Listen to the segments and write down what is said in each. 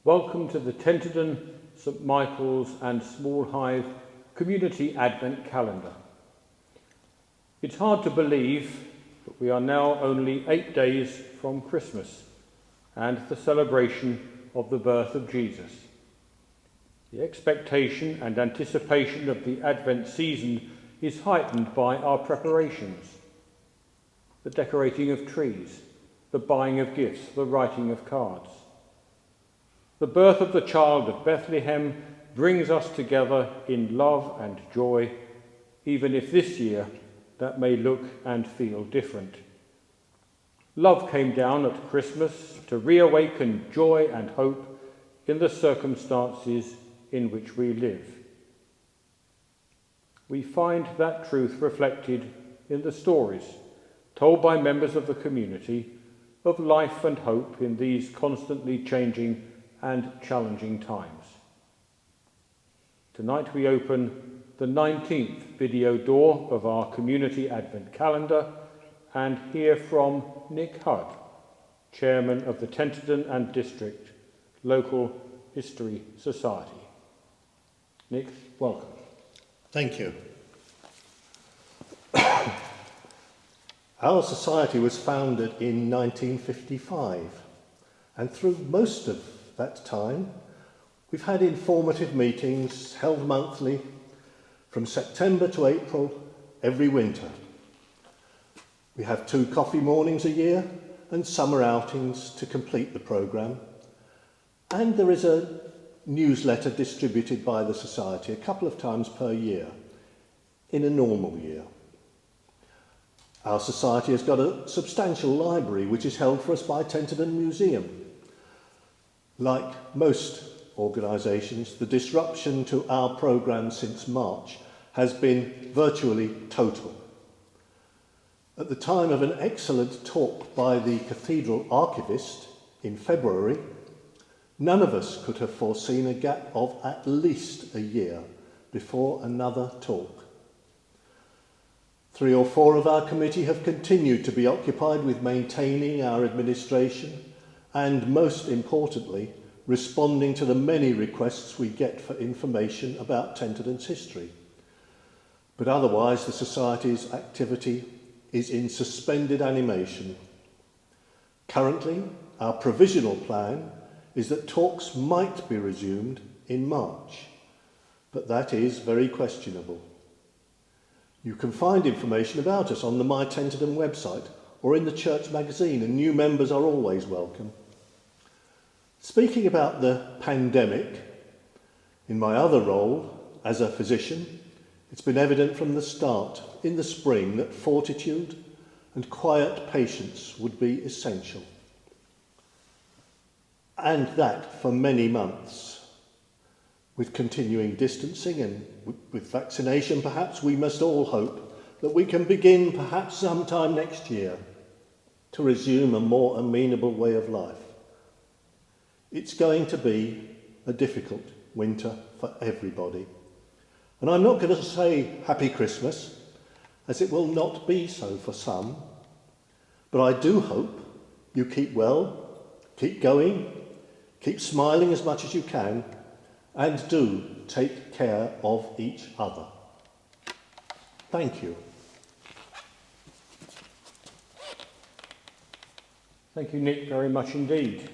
Welcome to the Tenterden, St Michael's and Small Hythe Community Advent Calendar. It's hard to believe that we are now only 8 days from Christmas and the celebration of the birth of Jesus. The expectation and anticipation of the Advent season is heightened by our preparations. The decorating of trees, the buying of gifts, the writing of cards. The birth of the child of Bethlehem brings us together in love and joy, even if this year that may look and feel different. Love came down at Christmas to reawaken joy and hope in the circumstances in which we live. We find that truth reflected in the stories told by members of the community of life and hope in these constantly changing and challenging times. Tonight we open the 19th video door of our Community Advent Calendar and hear from Nick Hudd, Chairman of the Tenterden and District Local History Society. Nick, welcome. Thank you. Our society was founded in 1955, and through most of that time we've had informative meetings held monthly from September to April every winter. We have 2 coffee mornings a year and summer outings to complete the programme, and there is a newsletter distributed by the Society a couple of times per year in a normal year. Our Society has got a substantial library which is held for us by Tenterden Museum. Like most organisations, the disruption to our programme since March has been virtually total. At the time of an excellent talk by the Cathedral Archivist in February, none of us could have foreseen a gap of at least a year before another talk. 3 or 4 of our committee have continued to be occupied with maintaining our administration and, most importantly, responding to the many requests we get for information about Tenterden's history. But otherwise, the Society's activity is in suspended animation. Currently, our provisional plan is that talks might be resumed in March, but that is very questionable. You can find information about us on the My Tenterden website or in the church magazine, and new members are always welcome. Speaking about the pandemic, in my other role as a physician, it's been evident from the start in the spring that fortitude and quiet patience would be essential. And that for many months. With continuing distancing and with vaccination, perhaps we must all hope that we can begin perhaps sometime next year to resume a more amenable way of life. It's going to be a difficult winter for everybody. And I'm not going to say Happy Christmas, as it will not be so for some. But I do hope you keep well, keep going, keep smiling as much as you can, and do take care of each other. Thank you. Thank you, Nick, very much indeed.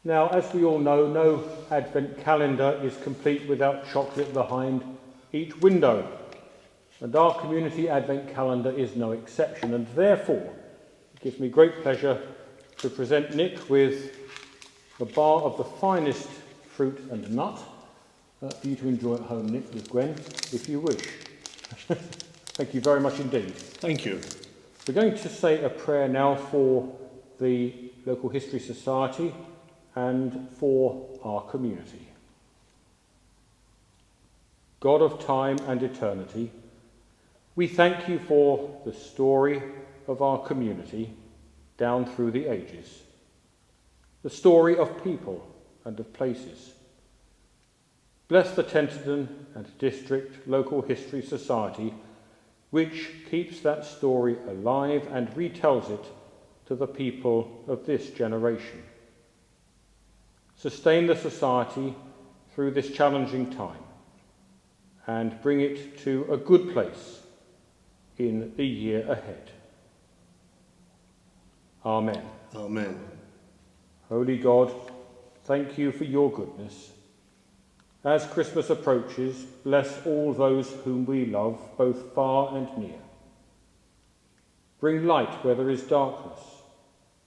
Now, as we all know, no Advent calendar is complete without chocolate behind each window. And our Community Advent calendar is no exception, and therefore it gives me great pleasure to present Nick with a bar of the finest fruit and nut for you to enjoy at home, Nick, with Gwen, if you wish. Thank you very much indeed. Thank you. We're going to say a prayer now for the Local History Society and for our community. God of time and eternity, we thank you for the story of our community down through the ages, the story of people and of places. Bless the Tenterden and District Local History Society, which keeps that story alive and retells it to the people of this generation. sustain the society through this challenging time, and bring it to a good place in the year ahead. Amen. Amen. Holy God, thank you for your goodness. As Christmas approaches, bless all those whom we love, both far and near. Bring light where there is darkness,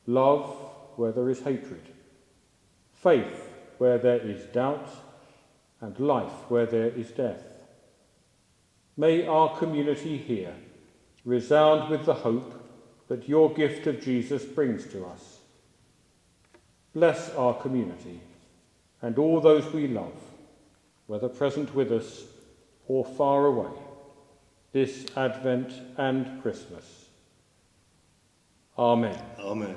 love where there is hatred, faith where there is doubt, and life where there is death. May our community here resound with the hope that your gift of Jesus brings to us. Bless our community and all those we love, whether present with us or far away, this Advent and Christmas. Amen. Amen.